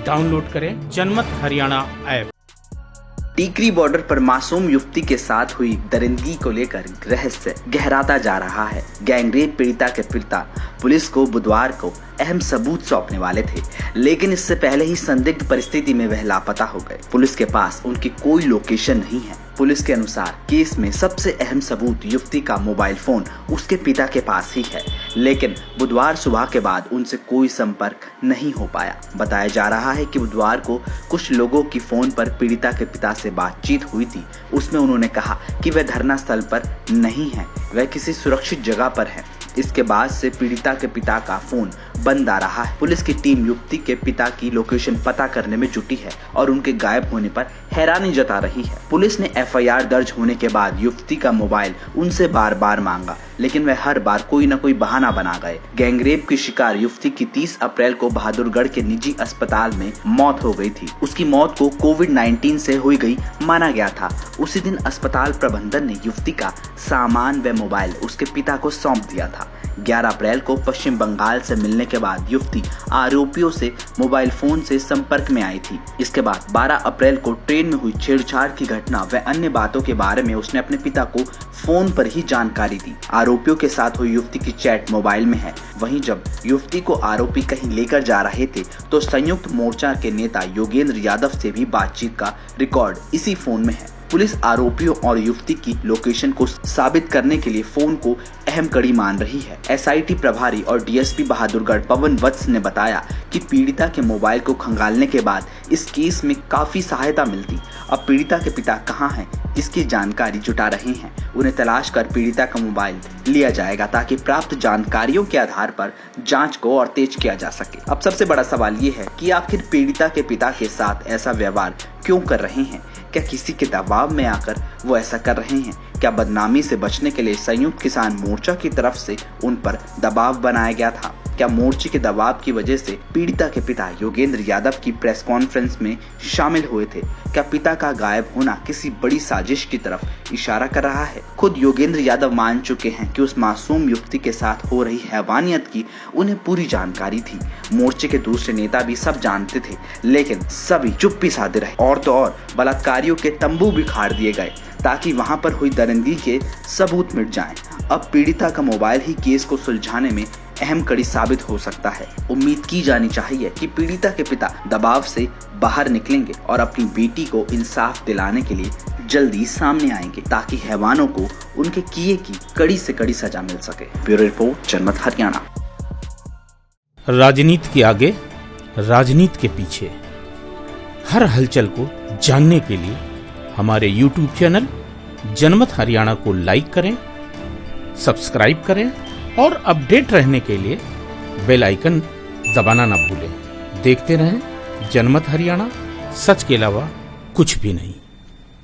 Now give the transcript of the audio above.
Download करें जनमत Haryana app. Tikri border पर मासूम युवती के साथ हुई दरिंदगी को लेकर रहस्य गहराता जा रहा है। गैंगरेप पीड़िता के पिता पुलिस को बुधवार को अहम सबूत सौंपने वाले थे, लेकिन इससे पहले ही संदिग्ध परिस्थिति में वह लापता हो गए। पुलिस के पास उनकी कोई लोकेशन नहीं है। पुलिस के अनुसार केस में सबसे अहम सबूत युवती का मोबाइल फोन उसके पिता के पास ही है, लेकिन बुधवार सुबह के बाद उनसे कोई संपर्क नहीं हो पाया। बताया जा रहा है कि बुधवार को कुछ लोगों की फोन पर पीड़िता के पिता से बातचीत हुई थी। उसमें उन्होंने कहा कि वह धरना स्थल पर नहीं है, वह किसी सुरक्षित जगह पर है। इसके बाद से पीड़िता के पिता का फोन बंद आ रहा है। पुलिस की टीम युवती के पिता की लोकेशन पता करने में जुटी है और उनके गायब होने पर हैरानी जता रही है। पुलिस ने एफआईआर दर्ज होने के बाद युवती का मोबाइल उनसे बार बार मांगा, लेकिन वह हर बार कोई न कोई बहाना बना गए। गैंगरेप की शिकार युवती की 30 अप्रैल को बहादुरगढ़ के निजी अस्पताल में मौत हो गई थी। उसकी मौत को कोविड-19 से हुई गई माना गया था। उसी दिन अस्पताल प्रबंधन ने युवती का सामान व मोबाइल उसके पिता को सौंप दिया था। 11 अप्रैल को पश्चिम बंगाल से मिलने के बाद युवती आरोपियों से मोबाइल फोन से संपर्क में आई थी। इसके बाद 12 अप्रैल को ट्रेन में हुई छेड़छाड़ की घटना व अन्य बातों के बारे में उसने अपने पिता को फोन पर ही जानकारी दी। आरोपियों के साथ हुई युवती की चैट मोबाइल में है। वहीं जब युवती को आरोपी कहीं लेकर जा रहे थे तो संयुक्त मोर्चा के नेता योगेंद्र यादव से भी बातचीत का रिकॉर्ड इसी फोन में है। पुलिस आरोपियों और युवती की लोकेशन को साबित करने के लिए फोन को अहम कड़ी मान रही है। एसआईटी प्रभारी और डीएसपी बहादुरगढ़ पवन वत्स ने बताया कि पीड़िता के मोबाइल को खंगालने के बाद इस केस में काफी सहायता मिलती। अब पीड़िता के पिता कहां हैं, इसकी जानकारी जुटा रहे हैं। उन्हें तलाश कर पीड़िता का मोबाइल लिया जाएगा ताकि प्राप्त जानकारियों के आधार पर जांच को और तेज किया जा सके। अब सबसे बड़ा सवाल ये है कि आखिर पीड़िता के पिता के साथ ऐसा व्यवहार क्यों कर रहे हैं? क्या किसी के दबाव में आकर वो ऐसा कर रहे हैं? क्या बदनामी से बचने के लिए संयुक्त किसान मोर्चा की तरफ से उन पर दबाव बनाया गया था? क्या मोर्चे के दबाव की वजह से पीड़िता के पिता योगेंद्र यादव की प्रेस कॉन्फ्रेंस में शामिल हुए थे? क्या पिता का गायब होना किसी बड़ी साजिश की तरफ इशारा कर रहा है? खुद योगेंद्र यादव मान चुके हैं कि उस मासूम युवती के साथ हो रही हैवानियत की उन्हें पूरी जानकारी थी। मोर्चे के दूसरे नेता भी सब जानते थे, लेकिन सभी चुप्पी साधे रहे। और तो और बलात्कारियों के तंबू भी खाड़ दिए गए ताकि वहां पर हुई दरिंदगी के सबूत मिट जाएं। अब पीड़िता का मोबाइल ही केस को सुलझाने में अहम कड़ी साबित हो सकता है। उम्मीद की जानी चाहिए कि पीड़िता के पिता दबाव से बाहर निकलेंगे और अपनी बेटी को इंसाफ दिलाने के लिए जल्दी सामने आएंगे ताकि हैवानों को उनके किए की कड़ी से कड़ी सजा मिल सके। ब्यूरो रिपोर्ट, जनमत हरियाणा। राजनीति के आगे, राजनीति के पीछे, हर हलचल को जानने के लिए हमारे YouTube चैनल जनमत हरियाणा को लाइक करें, सब्सक्राइब करें और अपडेट रहने के लिए बेल आइकन दबाना ना भूलें। देखते रहें जनमत हरियाणा, सच के अलावा कुछ भी नहीं।